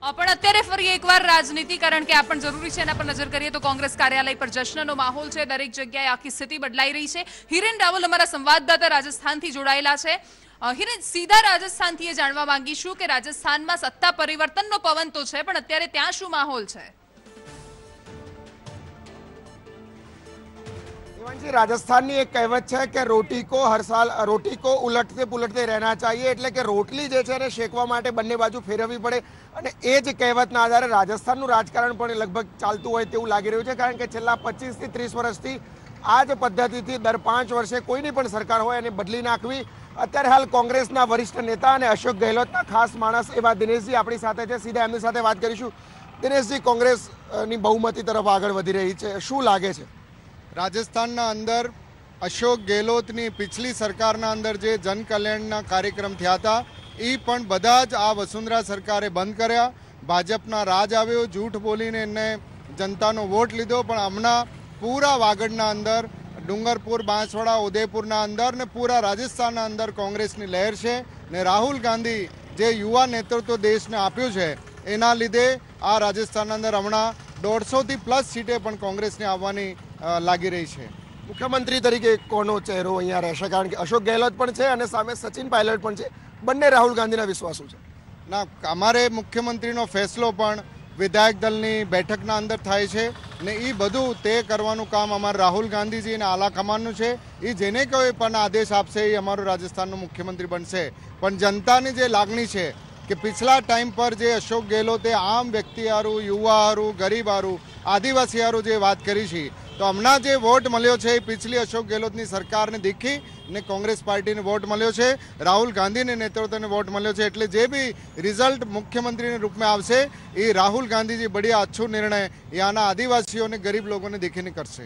પણ અત્યારે ફરી એકવાર રાજનીતિ, કારણ કે આ પણ જરૂરી છે, એના પર નજર કરીએ તો કોંગ્રેસ કાર્યાલય પર જશ્નનો માહોલ છે. દરેક જગ્યાએ આખી સ્થિતિ બદલાઈ રહી છે. હિરેન રાવલ અમારા સંવાદદાતા રાજસ્થાનથી જોડાયેલા છે. હિરેન, સીધા રાજસ્થાનથી એ જાણવા માંગીશું કે રાજસ્થાનમાં સત્તા પરિવર્તનનો પવન તો છે, પણ અત્યારે ત્યાં શું માહોલ છે? રાજસ્થાનની એક કહેવત છે કે રોટી કો ઉલટતે પુલટતે રહેના चाहिए, એટલે કે રોટલી જે છે એને શેકવા માટે બંને બાજુ ફેરવવી પડે. અને એ જ કહેવતના આધારે રાજસ્થાનનું રાજકારણ પણ લગભગ ચાલતું હોય તેવું લાગી રહ્યું છે, કારણ કે છેલ્લા 25 થી 30 વર્ષથી આ જ પદ્ધતિથી દર 5 વર્ષે કોઈની પણ સરકાર હોય એને બદલી નાખવી. અત્યારે હાલ કોંગ્રેસના વરિષ્ઠ નેતા અને અશોક ગેહલોતના ખાસ માણસ એવા દિનેશજી આપણી સાથે છે. સીધા એમની સાથે વાત કરીશું. દિનેશજી, કોંગ્રેસની બહુમતી તરફ આગળ વધી રહી છે, શું લાગે છે? રાજસ્થાનના અંદર અશોક ગેહલોતની પિછલી સરકારના અંદર જે જનકલ્યાણના કાર્યક્રમ થયા હતા એ પણ બધા જ આ વસુંધરા સરકારે બંધ કર્યા. ભાજપના રાજ આવ્યો, જૂઠ બોલીને એને જનતાનો વોટ લીધો. પણ હમણાં પૂરા વાગડના અંદર, ડુંગરપુર, બાંસવાડા, ઉદયપુરના અંદર ને પૂરા રાજસ્થાનના અંદર કોંગ્રેસની લહેર છે. ને રાહુલ ગાંધી જે યુવા નેતૃત્વ દેશને આપ્યું છે એના લીધે આ રાજસ્થાનના અંદર હમણાં 150થી પ્લસ સીટે પણ કોંગ્રેસને આવવાની લાગી રહી છે. મુખ્યમંત્રી તરીકે કોનો ચહેરો અહીંયા રહેશે? કારણ કે અશોક ગેહલોત પણ છે અને સામે સચિન પાયલટ પણ છે. બંને રાહુલ ગાંધીના વિશ્વાસુ છે. ના, અમારે મુખ્યમંત્રીનો ફેસલો પણ વિધાયક દળની બેઠકના અંદર થાય છે ને એ બધું તે કરવાનું કામ અમારા રાહુલ ગાંધીજી અને આલા કમાનનું છે. એ જેને કોઈ પણ આદેશ આપશે એ અમારું રાજસ્થાનનું મુખ્યમંત્રી બનશે. પણ જનતાની જે લાગણી છે કે પિછલા ટાઈમ પર જે અશોક ગેહલોતે આમ વ્યક્તિ હારું, યુવા હારું, ગરીબ હારું, આદિવાસી હારું જે વાત કરી છે, તો હમણાં જે વોટ મળ્યો છે એ પિછલી અશોક ગેહલોતની સરકારને દીખી ને કોંગ્રેસ પાર્ટીને વોટ મળ્યો છે, રાહુલ ગાંધીને નેતૃત્વને વોટ મળ્યો છે. એટલે જે બી રિઝલ્ટ મુખ્યમંત્રીના રૂપમાં આવશે એ રાહુલ ગાંધીજી બઢિયા અચ્છો નિર્ણય યાના આદિવાસીઓને, ગરીબ લોકોને દીખીને કરશે.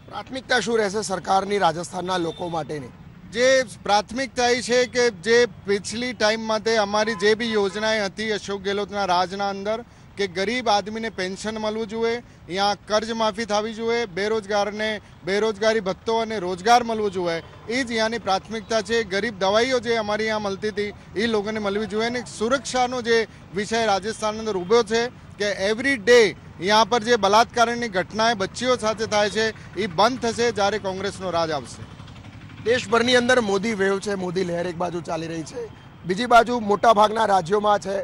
પ્રાથમિકતા શું રહેશે સરકારની રાજસ્થાનના લોકો માટેની? જે પ્રાથમિકતા એ છે કે જે પિછલી ટાઈમમાં અમારી જે બી યોજનાએ હતી અશોક ગેહલોતના રાજના અંદર કે ગરીબ આદમીને પેન્શન મળવું જોઈએ, અહીંયા કર્જ માફી થવી જોઈએ, બેરોજગારને બેરોજગારી ભથ્થો અને રોજગાર મળવું જોઈએ, એ જ અહીંયાની પ્રાથમિકતા છે. ગરીબ દવાઈઓ જે અમારી અહીંયા મળતી હતી એ લોકોને મળવી જોઈએ. અને સુરક્ષાનો જે વિષય રાજસ્થાન અંદર ઊભો છે કે એવરી ડે यहाँ પર જે બલાત્કારની ઘટનાએ બચ્ચીઓ સાથે થાય છે એ બંધ થશે જ્યારે કોંગ્રેસનો રાજ આવશે. દેશભરની અંદર મોદી વેવ છે, મોદી લહેર એક બાજુ ચાલી રહી છે, બીજી બાજુ મોટાભાગના રાજ્યોમાં છે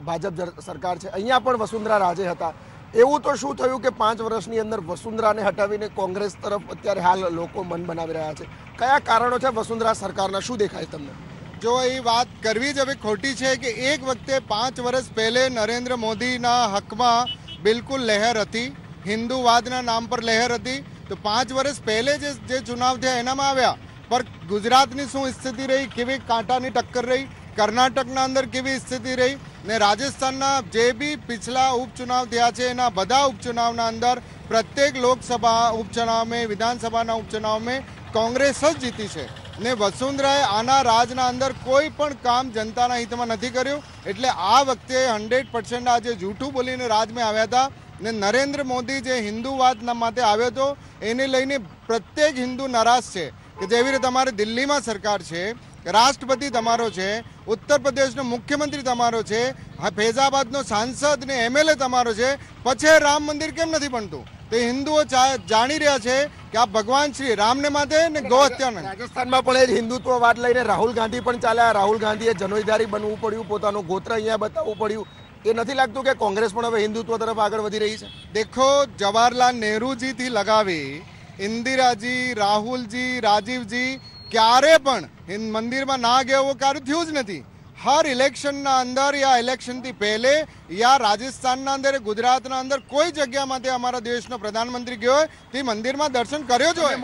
ભાજપ સરકાર છે. અહીંયા પણ વસુંધરા રાજે હતા. એવું તો શું થયું કે 5 વર્ષની અંદર વસુંધરાને હટાવીને કોંગ્રેસ તરફ અત્યારે હાલ લોકો મન બનાવી રહ્યા છે? કયા કારણો છે વસુંધરા સરકારના, શું દેખાય તમને? જો એ વાત કરવી જ હવે ખોટી છે કે એક વખતે 5 વર્ષ પહેલે નરેન્દ્ર મોદીના હકમાં બિલકુલ લહેર હતી, હિન્દુવાદના નામ પર લહેર હતી. તો 5 વર્ષ પહેલે જે ચુનાવ થયા એનામાં આવ્યા. પર ગુજરાતની શું સ્થિતિ રહી, કેવી કાંટાની ટક્કર રહી, કર્ણાટકના અંદર કેવી સ્થિતિ રહી ને રાજસ્થાનના જે બી પિછલા ઉપચુનાવ થયા છે એના બધા ઉપચુનાવના અંદર પ્રત્યેક લોકસભા ઉપચુનાવ में, વિધાનસભાના ઉપચુનાવ में કોંગ્રેસ જ જીતી છે. ને વસુંધરાએ આના રાજના અંદર કોઈ પણ કામ જનતાના હિતમાં નથી કર્યું. એટલે આ વખતે 100% આ જે જૂઠું બોલીને રાજમાં આવ્યા હતા ને નરેન્દ્ર મોદી જે હિન્દુવાદના માટે આવ્યો હતો એને લઈને પ્રત્યેક હિન્દુ નારાજ છે. કે જેવી રીતે તમારે દિલ્હીમાં સરકાર છે, રાષ્ટ્રપતિ તમારો છે, ઉત્તર પ્રદેશનો મુખ્યમંત્રી તમારો છે, ફૈઝાબાદનો સાંસદ ને એમએલએ તમારો છે, પછી રામ મંદિર કેમ નથી બનતું? તે હિન્દુઓ જાણી રહ્યા છે કે આ ભગવાન શ્રી રામને માટે ને ગૌ હત્યાને. રાજસ્થાનમાં પણ એ હિન્દુત્વવાદ લઈને રાહુલ ગાંધી પણ ચાલ્યા. રાહુલ ગાંધીએ જનોઈદારી બનવું પડ્યું, પોતાનું ગોત્ર અહીંયા બતાવવું પડ્યું. એ નથી લાગતું કે કોંગ્રેસ પણ હવે હિન્દુત્વ તરફ આગળ વધી રહી છે? દેખો, જવાહરલાલ નહેરુજીથી લગાવી ઇન્દિરાજી, રાહુલજી, રાજીવજી ક્યારે પણ મંદિરમાં ના ગયા એવું કાર્ય થયું જ નથી. હર ઇલેક્શનના અંદર યા ઇલેક્શનથી પહેલે યા રાજસ્થાનના અંદર, ગુજરાતના અંદર કોઈ જગ્યામાંથી અમારા દેશનો પ્રધાનમંત્રી ગયો હોય તે મંદિરમાં દર્શન કર્યો જ હોય.